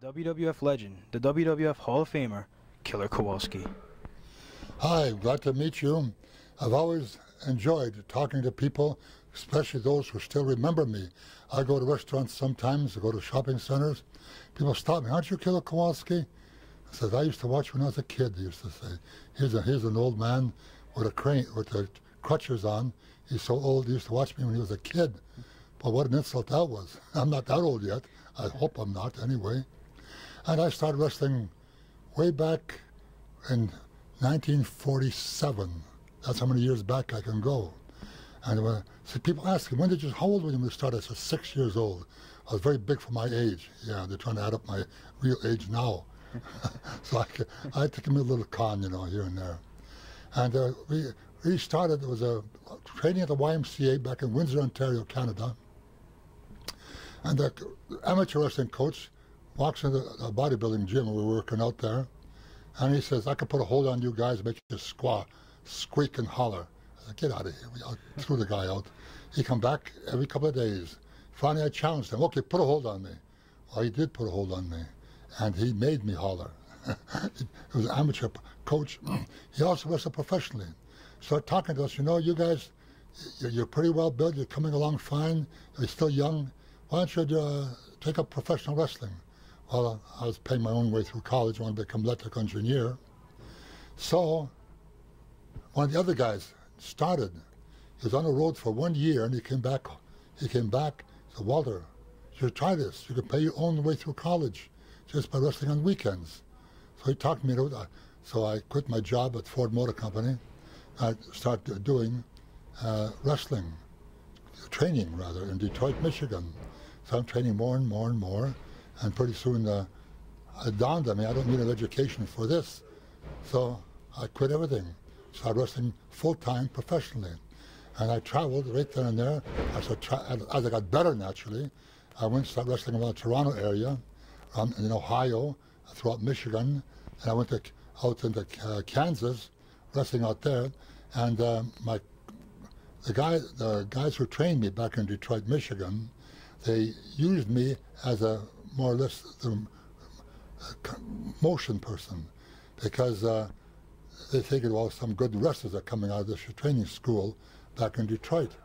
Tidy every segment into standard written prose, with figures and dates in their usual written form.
WWF legend, the WWF Hall of Famer, Killer Kowalski. Hi, glad to meet you. I've always enjoyed talking to people, especially those who still remember me. I go to restaurants sometimes, I go to shopping centers. People stop me, "Aren't you Killer Kowalski?" I said, "I used to watch when I was a kid," he used to say. Here's an old man with a crane, with the crutches on. He's so old, he used to watch me when he was a kid. But what an insult that was. I'm not that old yet. I hope I'm not, anyway. And I started wrestling way back in 1947. That's how many years back I can go. And so people ask me, how old were you when you started? I said, 6 years old. I was very big for my age. Yeah, they're trying to add up my real age now. So I took me a little con, here and there. And we started, there was a training at the YMCA back in Windsor, Ontario, Canada. And the amateur wrestling coach walks into the bodybuilding gym, and we were working out there, and he says, "I can put a hold on you guys, make you squeak and holler." I said, "Get out of here." I threw the guy out. He come back every couple of days. Finally, I challenged him. "Okay, put a hold on me." Well, he did put a hold on me, and he made me holler. He was an amateur coach. He also wrestled professionally. Started talking to us, "You guys, you're pretty well built, you're coming along fine, you're still young. Why don't you take up professional wrestling?" Well, I was paying my own way through college, wanted to become an electrical engineer. So one of the other guys started. He was on the road for 1 year, and he came back. He said, "Walter, you should try this. You can pay your own way through college just by wrestling on weekends." So he talked me into it. So I quit my job at Ford Motor Company. I started doing wrestling, training rather, in Detroit, Michigan. So I'm training more and more and more. And pretty soon it dawned on me, I don't need an education for this. So I quit everything. Started wrestling full-time professionally. And I traveled right then and there. As I got better, naturally, I went and started wrestling around the Toronto area, in Ohio, throughout Michigan. And I went out into Kansas, wrestling out there. And the guys who trained me back in Detroit, Michigan, they used me as a more or less the motion person, because they figured, well, some good wrestlers are coming out of this training school back in Detroit.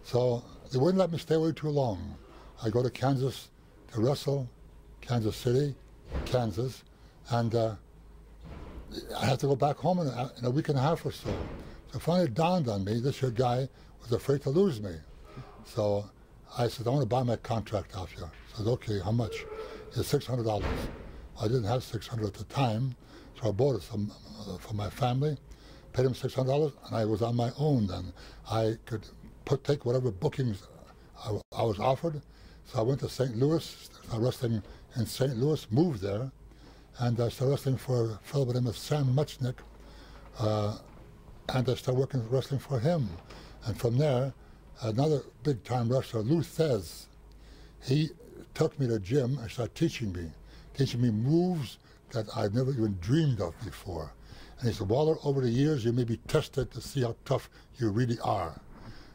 So they wouldn't let me stay away too long. I go to Kansas to wrestle, Kansas City, Kansas, and I have to go back home in a week and a half or so. So finally it dawned on me, this here guy was afraid to lose me. So I said, "I want to buy my contract off you." I said, "Okay, how much?" He said, $600. I didn't have $600 at the time, so I bought it for my family, paid him $600, and I was on my own then. I could take whatever bookings I was offered. So I went to St. Louis, started wrestling in St. Louis, moved there, and I started wrestling for a fellow by the name of Sam Muchnick, and I started wrestling for him. And from there, another big-time wrestler, Lou Thez, he took me to the gym and started teaching me moves that I'd never even dreamed of before. And he said, "Walter, over the years, you may be tested to see how tough you really are."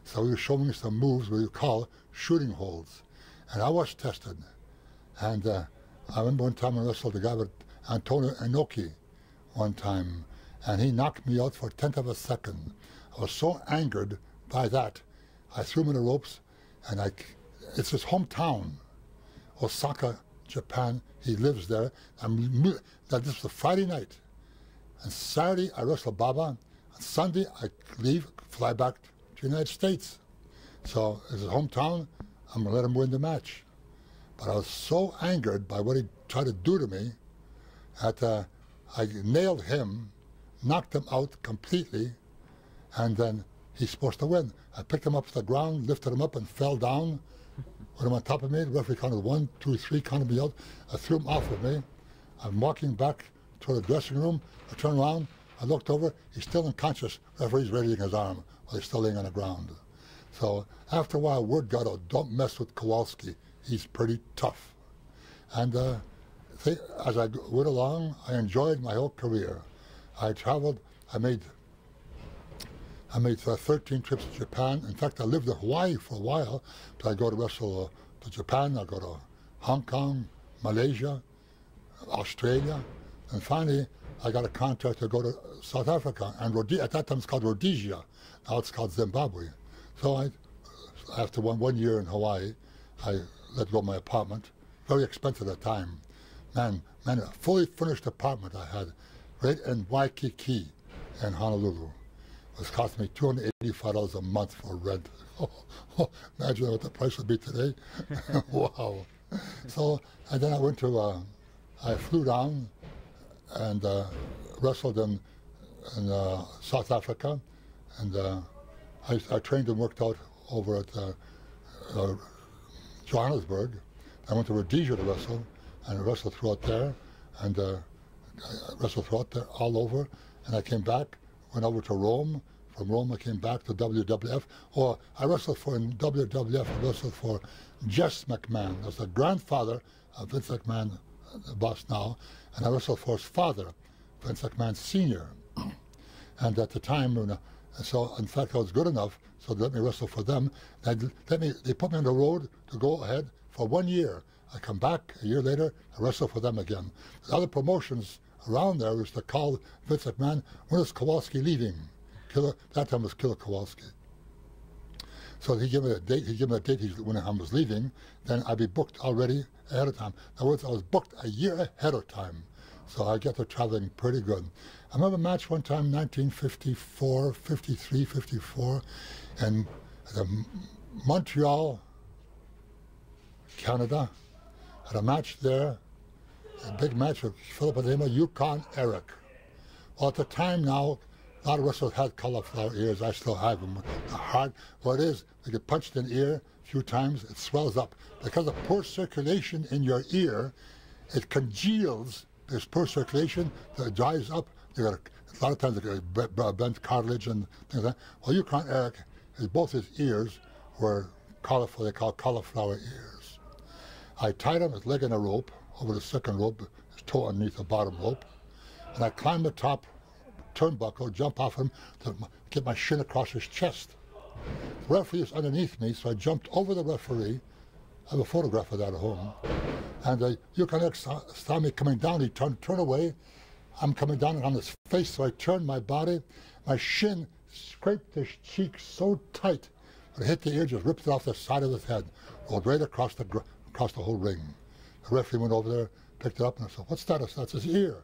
So he was showing me some moves we call shooting holds. And I was tested. And I remember one time I wrestled a guy with Antonio Inoki one time, and he knocked me out for a tenth of a second. I was so angered by that, I threw him in the ropes, and it's his hometown, Osaka, Japan. He lives there. This was a Friday night. And Saturday, I wrestled Baba. On Sunday, I leave, fly back to the United States. So it's his hometown. I'm going to let him win the match. But I was so angered by what he tried to do to me that I nailed him, knocked him out completely, and then he's supposed to win. I picked him up to the ground, lifted him up, and fell down with him on top of me. The referee counted 1, 2, 3, counted me out. I threw him off of me. I'm walking back to the dressing room. I turned around. I looked over. He's still unconscious. The referee's raising his arm while he's still laying on the ground. So after a while, word got out, "Don't mess with Kowalski. He's pretty tough." And as I went along, I enjoyed my whole career. I traveled. I made 13 trips to Japan. In fact, I lived in Hawaii for a while. But I go to wrestle to Japan. I go to Hong Kong, Malaysia, Australia, and finally I got a contract to go to South Africa, and at that time it's called Rhodesia, now it's called Zimbabwe. So after one year in Hawaii, I let go of my apartment, very expensive at the time. Man, a fully furnished apartment I had right in Waikiki in Honolulu. It was costing me $285 a month for rent. Imagine what the price would be today. Wow. So, and then I went to, I flew down and wrestled in South Africa, and I trained and worked out over at Johannesburg. I went to Rhodesia to wrestle, and I wrestled throughout there, and I wrestled throughout there all over, and I came back, went over to Rome. From Rome I came back to WWF. Or I wrestled for, in WWF, I wrestled for Jess McMahon. That's the grandfather of Vince McMahon, the boss now, and I wrestled for his father, Vince McMahon Sr. And at the time, so in fact I was good enough, so they let me wrestle for them. They put me on the road to go ahead for 1 year. I come back a year later, I wrestle for them again. The other promotions around there was to call Vince McMahon, when is Kowalski leaving? That time was Killer Kowalski. So he gave me a date, when I was leaving, then I'd be booked already ahead of time. In other words, I was booked a year ahead of time. So I get to traveling pretty good. I remember a match one time, 1954, 53, 54, in Montreal, Canada. Had a match there, a big match with a fellow by the name of Yukon Eric. Well, at the time now, a lot of wrestlers had cauliflower ears. I still have them. They're hard. What it is, they get punched in the ear a few times, it swells up. Because of poor circulation in your ear, it congeals. There's poor circulation, it dries up. A lot of times they get bent cartilage and things like that. Well, Yukon Eric, both his ears were cauliflower, they call cauliflower ears. I tied him his leg in a rope, over the second rope, his toe underneath the bottom rope, and I climbed the top turnbuckle, jump off him to get my shin across his chest. The referee was underneath me, so I jumped over the referee. I have a photograph of that at home. And Yukon Eric saw me coming down. He turned away. I'm coming down on his face, so I turned my body. My shin scraped his cheek so tight that it hit the ear, just ripped it off the side of his head, rolled right across the whole ring. The referee went over there, picked it up, and I said, "What's that?" I said, "That's his ear."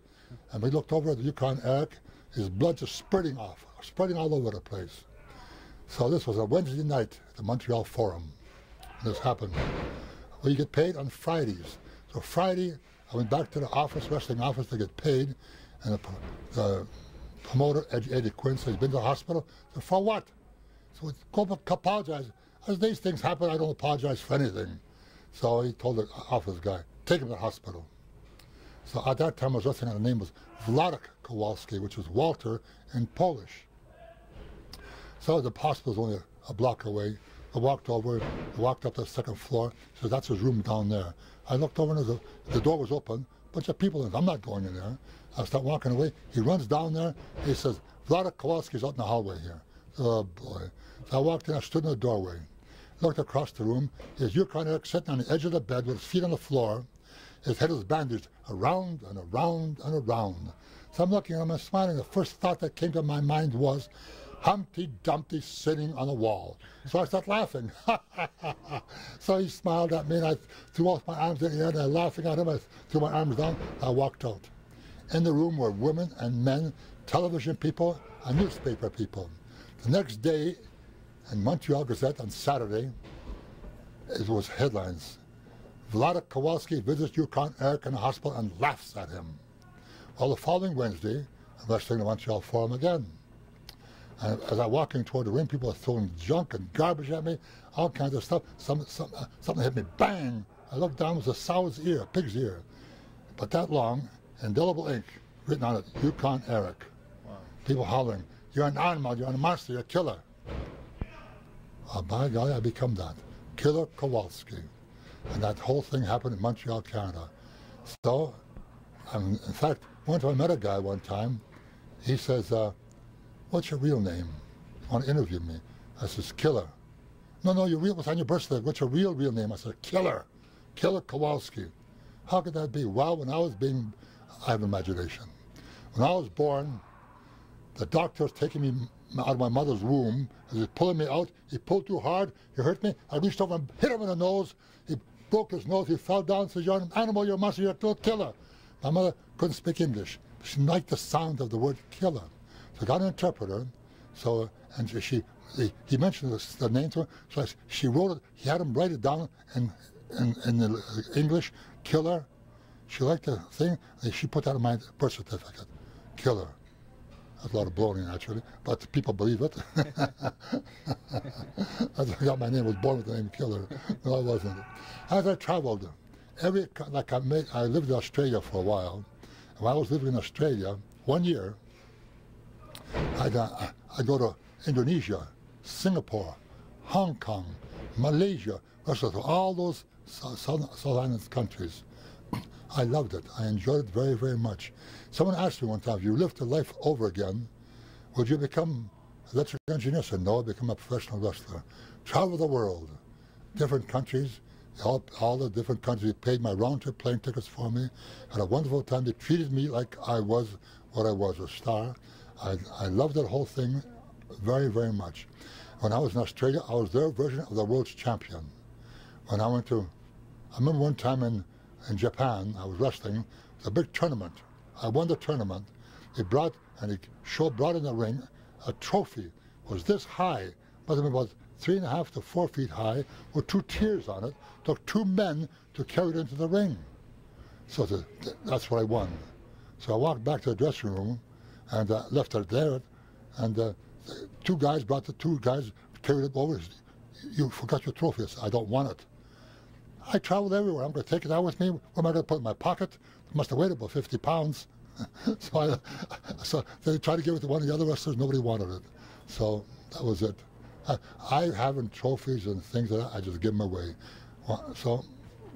And we looked over at the Yukon Eric. His blood just spreading all over the place. So this was a Wednesday night at the Montreal Forum. This happened. We get paid on Fridays. So Friday, I went back to the office, wrestling office, to get paid. And the promoter, Eddie Quinn, said, "He's been to the hospital." I said, "For what?" So go apologize. As these things happen, I don't apologize for anything. So he told the office guy, "Take him to the hospital." So at that time I was wrestling, and the name was Wladek Kowalski, which was Walter in Polish. So the hospital was only a block away. I walked over, I walked up to the second floor. He said, "That's his room down there." I looked over and the door was open, a bunch of people in it. I'm not going in there. I start walking away. He runs down there. He says, "Wladek Kowalski's out in the hallway here." Oh boy. So I walked in, I stood in the doorway, looked across the room. There's Yukon Eric sitting on the edge of the bed with his feet on the floor. His head is bandaged around and around and around. So I'm looking at him and smiling. The first thought that came to my mind was, Humpty Dumpty sitting on a wall. So I started laughing. So he smiled at me, and I threw off my arms in the air, and I laughing at him. I threw my arms down, I walked out. In the room were women and men, television people, and newspaper people. The next day, in Montreal Gazette on Saturday, it was headlines. Wladek Kowalski visits Yukon Eric in the hospital and laughs at him. Well, the following Wednesday, I'm wrestling the Montreal Forum again. And as I'm walking toward the ring, people are throwing junk and garbage at me, all kinds of stuff. Something hit me, bang! I looked down, it was a sow's ear, a pig's ear. But that long, indelible ink, written on it, Yukon Eric. Wow. People hollering, "You're an animal, you're a monster, you're a killer." Oh, by God, I become that. Killer Kowalski. And that whole thing happened in Montreal, Canada. So, in fact, one time I met a guy one time. He says, "What's your real name? You want to interview me?" I says, "Killer." "No, your real, what's on your birth certificate? What's your real name?" I said, "Killer. Killer Kowalski." How could that be? Well, when I have imagination. When I was born, the doctor was taking me out of my mother's womb. As he was pulling me out, he pulled too hard, he hurt me. I reached over and hit him in the nose. He broke his nose, he fell down, says, "You're an animal, you're a monster, you're a killer." My mother couldn't speak English. She liked the sound of the word killer. So I got an interpreter. So, and he mentioned the name to her. So she wrote it, he had him write it down in the English, killer. She liked the thing, and she put that in my birth certificate, killer. That's a lot of bloating, actually, but people believe it. I got my name, was born with the name Killer. No, I wasn't. As I traveled, I lived in Australia for a while. And while I was living in Australia, 1 year, I go to Indonesia, Singapore, Hong Kong, Malaysia, Russia, all those South Island countries. I loved it. I enjoyed it very, very much. Someone asked me one time, if you lived your life over again, would you become an electrical engineer? I said, no, I'd become a professional wrestler. Travel the world, different countries, all the different countries. They paid my round-trip plane tickets for me. Had a wonderful time. They treated me like I was what I was, a star. I loved that whole thing very, very much. When I was in Australia, I was their version of the world's champion. When I remember one time in Japan, I was wrestling. It was a big tournament. I won the tournament. They brought in the ring a trophy. It was this high, must have been about 3.5 to 4 feet high, with 2 tiers on it. It took 2 men to carry it into the ring. So that's what I won. So I walked back to the dressing room and left it there. And the 2 guys carried it over. You forgot your trophy. I said, I don't want it. I traveled everywhere. I'm going to take it out with me. Where am I going to put it in my pocket? It must have weighed about 50 pounds. So they tried to give it to one of the other wrestlers. Nobody wanted it. So that was it. I haven't trophies and things like that. I just give them away. So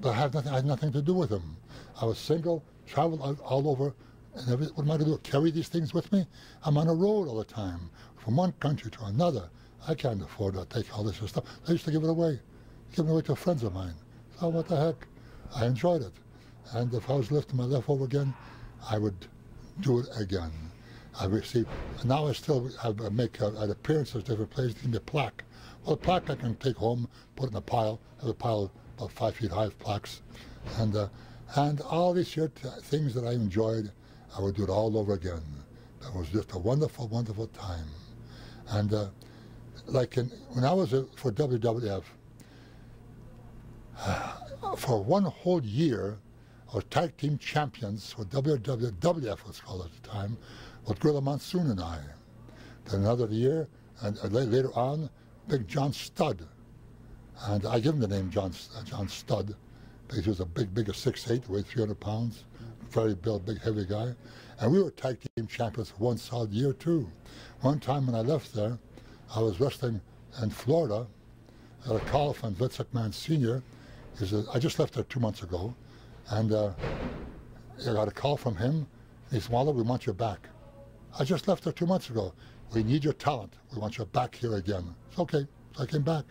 but I had nothing to do with them. I was single, traveled all over. And what am I going to do? Carry these things with me? I'm on a road all the time, from one country to another. I can't afford to take all this stuff. I used to give it away to friends of mine. So what the heck? I enjoyed it. And if I was lifting my life over again, I would do it again. Now I still make appearances at different places, give me a plaque. Well, a plaque I can take home, put it in a pile. I have a pile about 5 feet high of plaques. And all these things that I enjoyed, I would do it all over again. That was just a wonderful, wonderful time. And when I was for WWF, for 1 whole year, I was tag team champions for WWF was called at the time, with Gorilla Monsoon and I. Then another year, and later on, Big John Studd. And I give him the name John Studd, because he was a big 6'8", weighed 300 pounds, very built, big, heavy guy. And we were tag team champions for 1 solid year, too. One time when I left there, I was wrestling in Florida. I got a call from Vince McMahon Sr. He said, I just left there 2 months ago, and I got a call from him. He said, Waller, we want you back. I just left there 2 months ago. We need your talent. We want you back here again. It's okay. So I came back.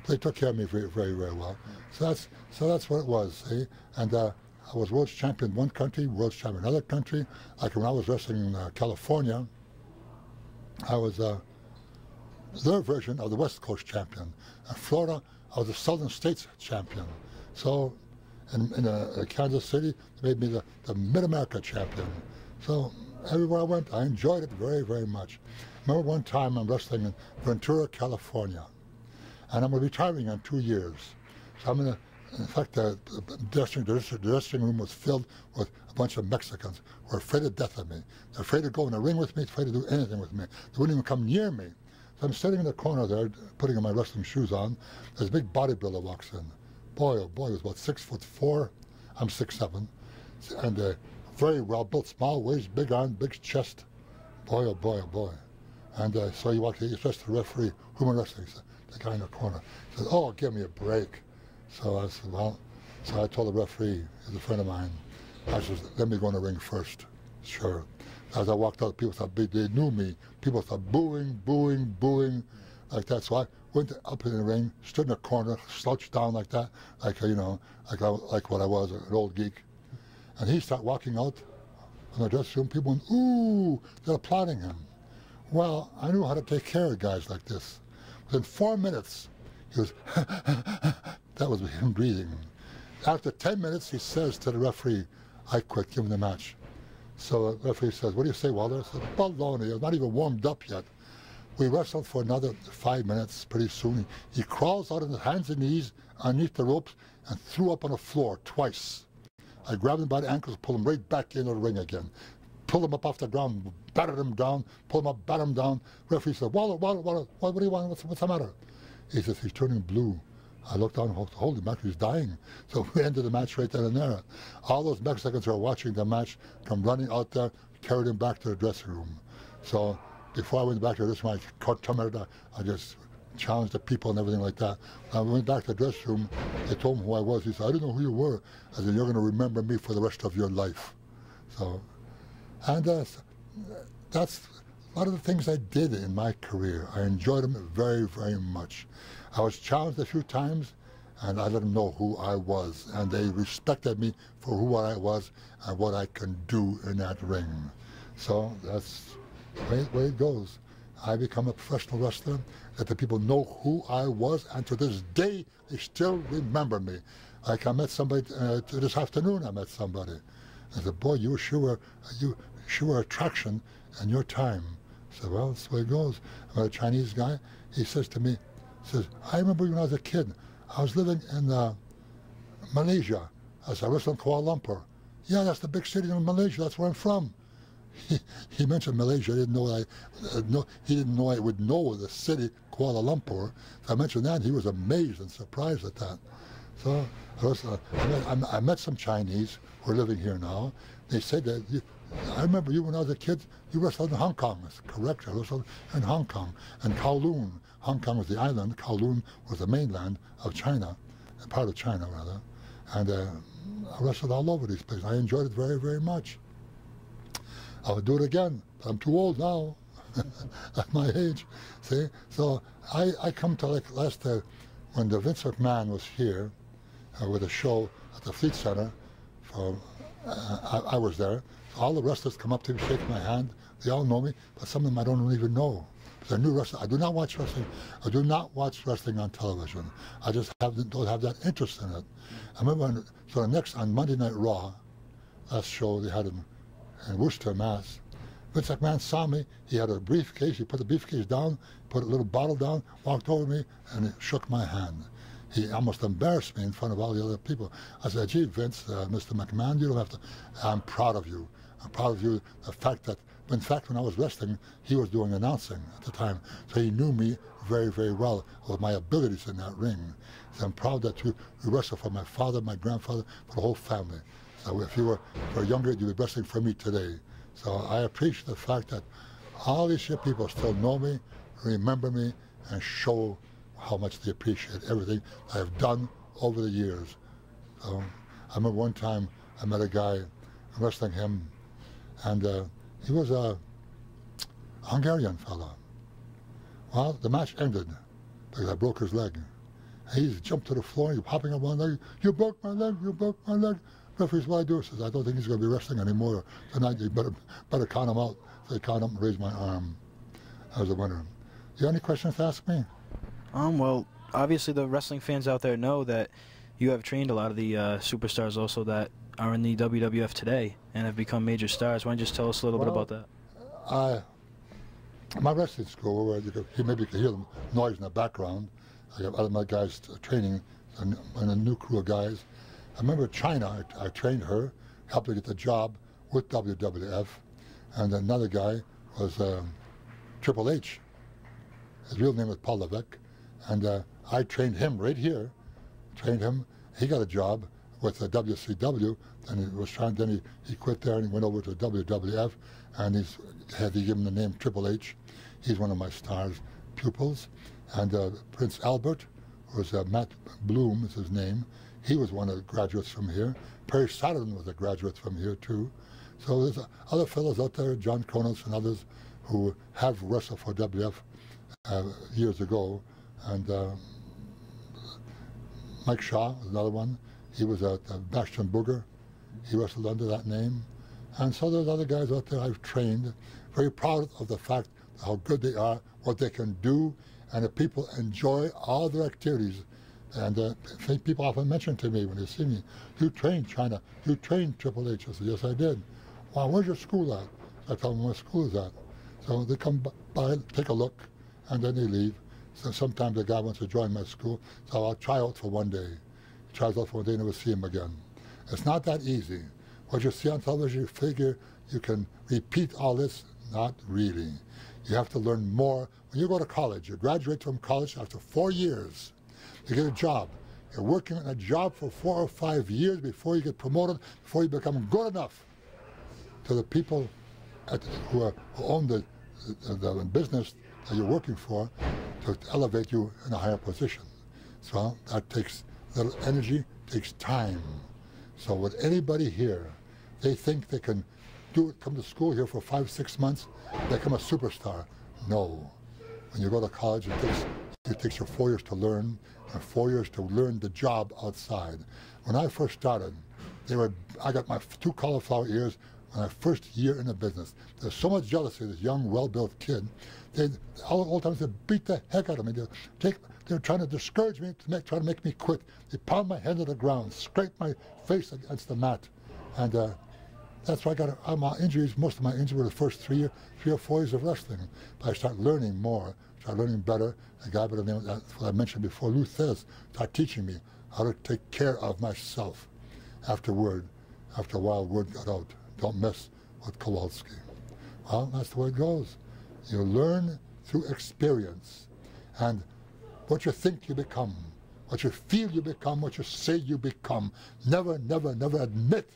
They took care of me very, very, very well. So that's what it was. See? And I was world champion in one country, world champion in another country. Like when I was wrestling in California, I was their version of the West Coast champion. In Florida, I was the Southern States champion. So in Kansas City, they made me the Mid-America champion. So everywhere I went, I enjoyed it very, very much. Remember one time I'm wrestling in Ventura, California, and I'm retiring in 2 years. So in fact, the dressing room was filled with a bunch of Mexicans who were afraid of death of me. They're afraid to go in the ring with me, afraid to do anything with me. They wouldn't even come near me. So I'm sitting in the corner there, putting my wrestling shoes on. This big bodybuilder walks in. Boy, oh boy, he was about 6'4". I'm 6'7", and very well built, small waist, big arm, big chest. Boy, oh boy, oh boy. And so he walked in, he addressed the referee, who am I wrestling? He said, the guy in the corner. He said, oh, give me a break. So I said, well, so I told the referee, he's a friend of mine, I said, let me go in the ring first. Sure. As I walked out, people thought they knew me. People started booing, booing, booing, like that. So went up in the ring, stood in a corner, slouched down like that, like like what I was, an old geek. And he started walking out in the dressing room. People went, ooh, they're applauding him. Well, I knew how to take care of guys like this. Within 4 minutes, he was, that was him breathing. After 10 minutes, he says to the referee, I quit, give him the match. So the referee says, what do you say, Walter? I said, baloney, I was not even warmed up yet. We wrestled for another 5 minutes. Pretty soon, he crawls out on his hands and knees underneath the ropes and threw up on the floor twice. I grabbed him by the ankles, pulled him right back into the ring again. Pulled him up off the ground, battered him down, pulled him up, battered him down. Referee said, Walter, what do you want? What's the matter? He says, he's turning blue. I looked down, holy mackerel, he's dying. So we ended the match right then and there. All those Mexicans who are watching the match come running out there, carried him back to the dressing room. So before I went back to the dressing room, I just challenged the people and everything like that. When I went back to the dressing room, they told him who I was. He said, I didn't know who you were. I said, you're going to remember me for the rest of your life. So, and that's a lot of the things I did in my career. I enjoyed them very, very much. I was challenged a few times, and I let them know who I was, and they respected me for who I was and what I can do in that ring. So that's the way it goes. I become a professional wrestler, that the people know who I was, and to this day, they still remember me. Like I met somebody this afternoon. I met somebody. I said, "Boy, you sure were attraction in your time." I said, "Well, that's the way it goes." I met a Chinese guy. He says to me, says, "I remember when I was a kid. I was living in Malaysia. I said, I wrestled in Kuala Lumpur." "Yeah, that's the big city in Malaysia. That's where I'm from." He mentioned Malaysia. He didn't know I would know the city Kuala Lumpur. So I mentioned that. He was amazed and surprised at that. So I met some Chinese who are living here now. They said that, I remember you when I was a kid, you wrestled in Hong Kong. That's correct. I wrestled in Hong Kong. And Kowloon. Hong Kong was the island. Kowloon was the mainland of China, part of China, rather. And I wrestled all over these places. I enjoyed it very, very much. I would do it again. I'm too old now at my age. See? So I come to like last, when the Vince McMahon was here with a show at the Fleet Center, I was there. So all the wrestlers come up to me, shake my hand. They all know me, but some of them I don't even know. They're new wrestlers. I do not watch wrestling. I do not watch wrestling on television. I just don't have that interest in it. I remember on Monday Night Raw, last show they had in Worcester, Mass. Vince McMahon saw me. He had a briefcase. He put the briefcase down, put a little bottle down, walked over me, and he shook my hand. He almost embarrassed me in front of all the other people. I said, "Gee, Vince, Mr. McMahon, you don't have to. I'm proud of you. I'm proud of you. The fact that, in fact, when I was wrestling, he was doing announcing at the time, so he knew me very, very well with my abilities in that ring. So I'm proud that you wrestled for my father, my grandfather, for the whole family. So if you were younger, you'd be wrestling for me today." So I appreciate the fact that all these people still know me, remember me, and show how much they appreciate everything I have done over the years. So I remember one time I met a guy, wrestling him, and he was a Hungarian fella. Well, the match ended because I broke his leg. He jumped to the floor, he's hopping up one leg. "You broke my leg, you broke my leg." Referee's, "What I do?" Says, "I don't think he's going to be wrestling anymore tonight. You better count him out." So I count him and raise my arm. I was a winner. You have any questions to ask me? Well, obviously the wrestling fans out there know that you have trained a lot of the superstars also that are in the WWF today and have become major stars. Why don't you just tell us a little bit about that? My wrestling school, where maybe you can hear the noise in the background. I have other my guys training and a new crew of guys. I remember China, I trained her, helped her get the job with WWF, and another guy was Triple H. His real name was Paul Levesque, and I trained him right here, trained him. He got a job with WCW, and then he quit there and he went over to WWF, and he given the name Triple H. He's one of my stars pupils, and Prince Albert was Matt Bloom is his name. He was one of the graduates from here. Perry Saturn was a graduate from here too. So there's other fellows out there, John Kronos and others, who have wrestled for WWF years ago, And Mike Shaw was another one. He was at Bastion Booger. He wrestled under that name. And so there's other guys out there I've trained. Very proud of the fact how good they are, what they can do, and the people enjoy all their activities. And people often mention to me when they see me, "You trained China, you trained Triple H." I said, "Yes, I did." "Wow, where's your school at?" I tell them where school is at. So they come by, take a look, and then they leave. So sometimes the guy wants to join my school, so I'll try out for one day. He tries out for one day, never see him again. It's not that easy. What you see on television, you figure you can repeat all this. Not really. You have to learn more. When you go to college, you graduate from college after 4 years. You get a job. You're working on a job for 4 or 5 years before you get promoted, before you become good enough to the people who own the business that you're working for to elevate you in a higher position. So that takes a little energy, takes time. So with anybody here, they think they can come to school here for 5, 6 months, become a superstar. No. When you go to college, it takes you 4 years to learn, and 4 years to learn the job outside. When I first started, I got my 2 cauliflower ears my first year in the business. There's so much jealousy of this young, well-built kid. All the times they beat the heck out of me. They're trying to discourage me, try to make me quit. They pound my head to the ground, scrape my face against the mat. And that's why I got my injuries. Most of my injuries were the first 3 or 4 years of wrestling. But I started learning more, started learning better. A guy by the name of what I mentioned before, Lou Thez, started teaching me how to take care of myself. After a while, word got out. Don't mess with Kowalski. Well, that's the way it goes. You learn through experience. And what you think you become, what you feel you become, what you say you become. Never, never, never admit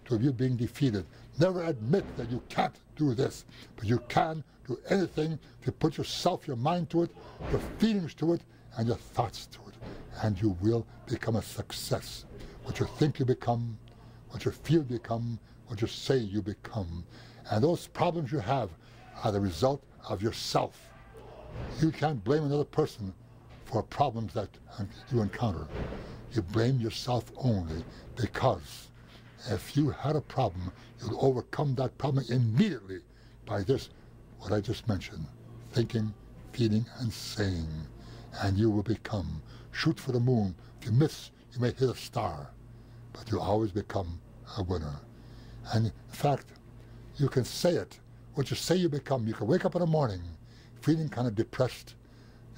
to you being defeated. Never admit that you can't do this. But you can do anything if you put yourself, your mind to it, your feelings to it, and your thoughts to it. And you will become a success. What you think you become, what you feel you become, what you say you become. And those problems you have are the result of yourself. You can't blame another person for problems that you encounter. You blame yourself only, because if you had a problem, you'll overcome that problem immediately by this, what I just mentioned, thinking, feeling, and saying. And you will become. Shoot for the moon. If you miss, you may hit a star, but you'll always become a winner. And in fact, you can say it. What you say you become. You can wake up in the morning feeling kind of depressed.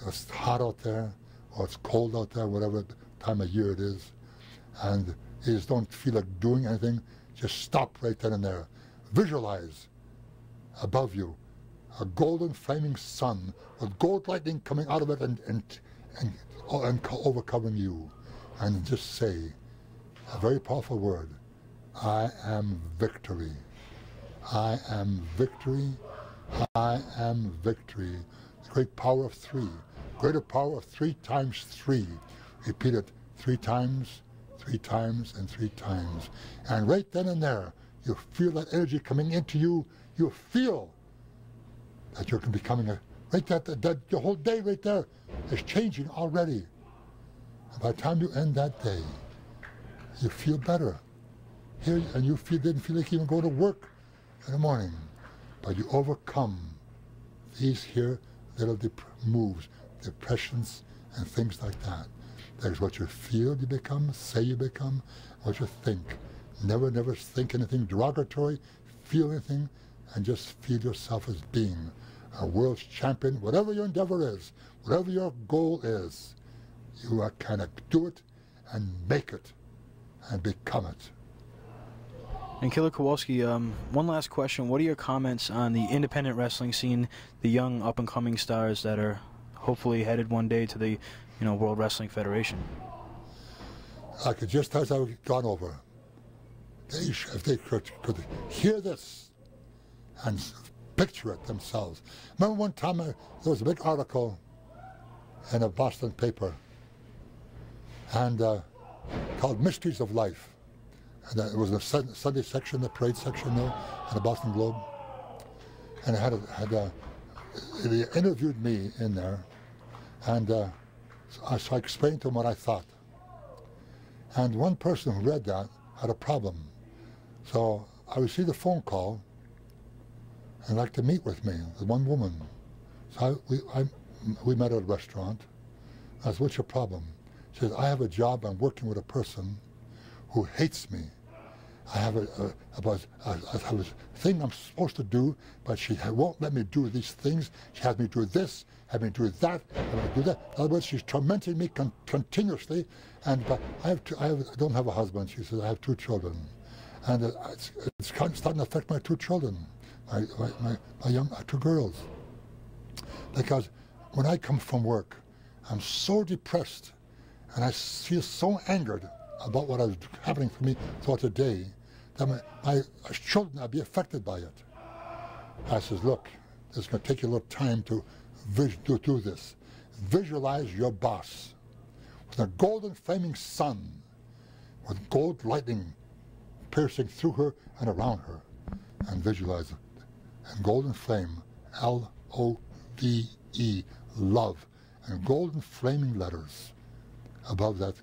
It's hot out there, or it's cold out there, whatever time of year it is, and you just don't feel like doing anything. Just stop right then and there. Visualize above you a golden flaming sun with gold lightning coming out of it and overcoming you. And just say a very powerful word: I am victory. I am victory. I am victory. The great power of 3. Greater power of 3 times 3. Repeat it 3 times, 3 times, and 3 times. And right then and there, you feel that energy coming into you. You feel that you're becoming your whole day right there is changing already. And by the time you end that day, you feel better. And you didn't feel like even going to work in the morning. But you overcome these here little moves, depressions, and things like that. There's what you feel you become, say you become, what you think. Never, never think anything derogatory, feel anything, and just feel yourself as being a world's champion. Whatever your endeavor is, whatever your goal is, you can do it and make it and become it. And Killer Kowalski, one last question. What are your comments on the independent wrestling scene, the young up-and-coming stars that are hopefully headed one day to the World Wrestling Federation? Like just as I've gone over, if they could hear this and picture it themselves. Remember one time there was a big article in a Boston paper and called Mysteries of Life. And it was the Sunday section, the parade section there, in the Boston Globe. And it they interviewed me in there, And so I explained to him what I thought. And one person who read that had a problem. So I received a phone call and like to meet with me, one woman. So we met at a restaurant. I said, what's your problem? She says, I have a job, I'm working with a person who hates me. I have a thing I'm supposed to do, but she won't let me do these things. She has me do this, have me do that, have me do that. In other words, she's tormenting me continuously. And but I don't have a husband. She says, I have 2 children. And it's starting to affect my 2 children, my 2 girls. Because when I come from work, I'm so depressed, and I feel so angered about what is happening to me throughout the day, that my children will be affected by it. I says, look, it's going to take you a little time to do this. Visualize your boss with a golden flaming sun, with gold lightning piercing through her and around her, and visualize it. And golden flame, L-O-V-E, love, and golden flaming letters above her.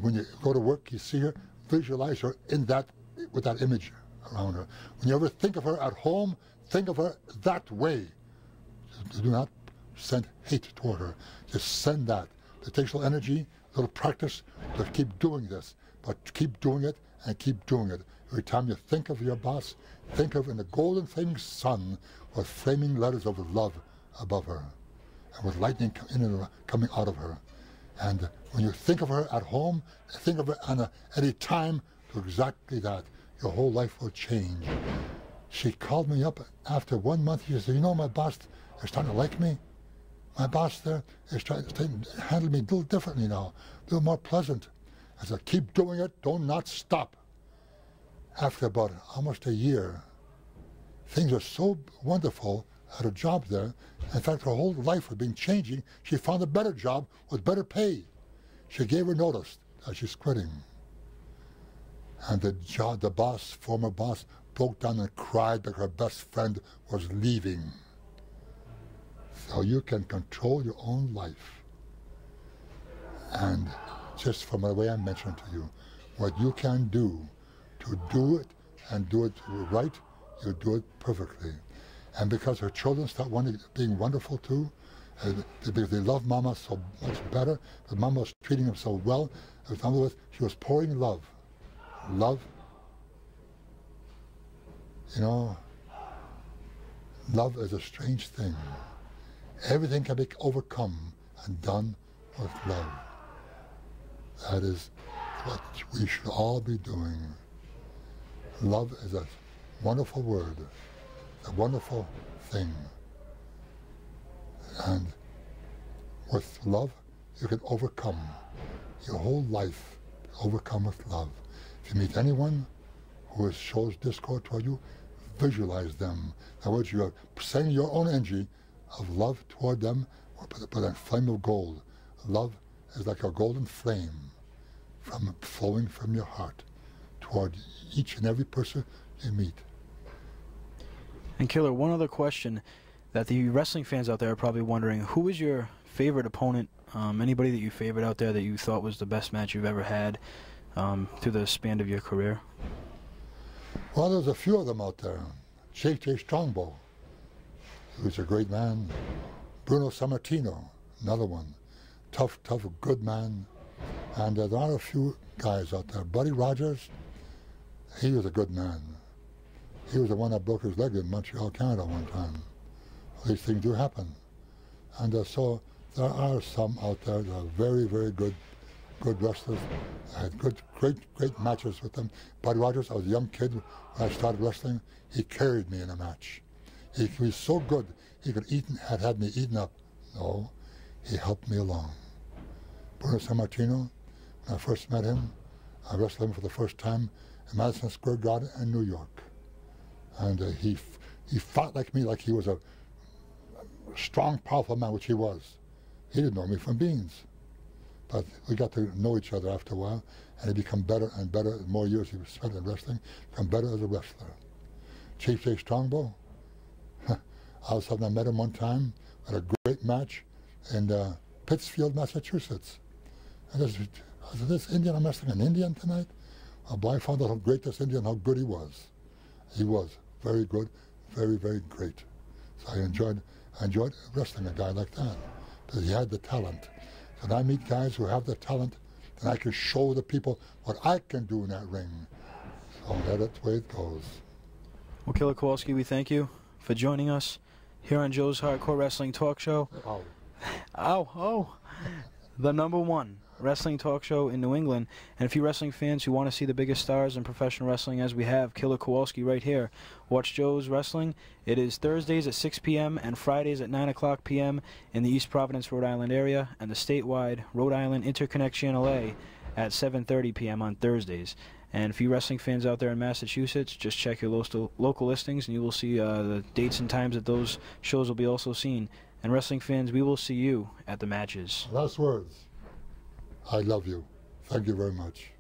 When you go to work, you see her, visualize her in that, with that image around her. When you ever think of her at home, think of her that way. Do not send hate toward her. Just send that. It takes a little energy, a little practice to keep doing this, but keep doing it and keep doing it. Every time you think of your boss, think of in the golden flaming sun with flaming letters of love above her, and with lightning coming out of her. And when you think of her at home, think of her at any time, do exactly that. Your whole life will change. She called me up after 1 month. She said, you know, my boss is starting to like me. My boss there is trying to handle me a little differently now, a little more pleasant. I said, keep doing it, don't not stop. After about almost a year, things are so wonderful at her job there. In fact, her whole life had been changing. She found a better job with better pay. She gave her notice that she's quitting. And the former boss, broke down and cried like her best friend was leaving. So you can control your own life. And just from the way I mentioned to you, what you can do to do it and do it right, you do it perfectly. And because her children start being wonderful too, because they love Mama so much better, but Mama was treating them so well, in other words, she was pouring love. Love, you know, love is a strange thing. Everything can be overcome and done with love. That is what we should all be doing. Love is a wonderful word, a wonderful thing. And with love, you can overcome your whole life, overcome with love. If you meet anyone who shows discord toward you, visualize them. In other words, you are sending your own energy of love toward them, but a flame of gold. Love is like a golden flame flowing from your heart toward each and every person you meet. And Killer, one other question that the wrestling fans out there are probably wondering, who is your favorite opponent? Anybody that you favored out there that you thought was the best match you've ever had through the span of your career? Well, there's a few of them out there. J.J. Strongbow, who's a great man. Bruno Sammartino, another one. Tough, good man. And there are a few guys out there. Buddy Rogers, he was a good man. He was the one that broke his leg in Montreal, Canada one time. These things do happen. And so there are some out there that are very, very good wrestlers. I had great matches with them. Buddy Rogers, I was a young kid when I started wrestling. He carried me in a match. He was so good, he had me eaten up. No, he helped me along. Bruno Sammartino, when I first met him, I wrestled him for the first time in Madison Square Garden in New York. And he fought like me, like he was a strong, powerful man, which he was. He didn't know me from beans. But we got to know each other after a while, and he became better and better. The more years he spent in wrestling, become better as a wrestler. Chief J. Strongbow, all of a sudden I met him one time at a great match in Pittsfield, Massachusetts. And this Indian, I'm wrestling an Indian tonight. Oh boy, I found out how great this Indian, how good he was. He was very good, very, very great. So I enjoyed wrestling a guy like that, because he had the talent. So when I meet guys who have the talent, then I can show the people what I can do in that ring. So that's the way it goes. Well, Killer Kowalski, we thank you for joining us here on Joe's Hardcore Wrestling Talk Show. Oh. Oh. The #1 wrestling talk show in New England. And if you wrestling fans who want to see the biggest stars in professional wrestling, as we have Killer Kowalski right here, watch Joe's Wrestling. It is Thursdays at 6 p.m. and Fridays at 9 o'clock p.m. in the East Providence, Rhode Island area, and the statewide Rhode Island Interconnect Channel A at 7:30 p.m. on Thursdays. And if you wrestling fans out there in Massachusetts, just check your local listings and you will see the dates and times that those shows will be also seen. And wrestling fans, we will see you at the matches. Last words. I love you. Thank you very much.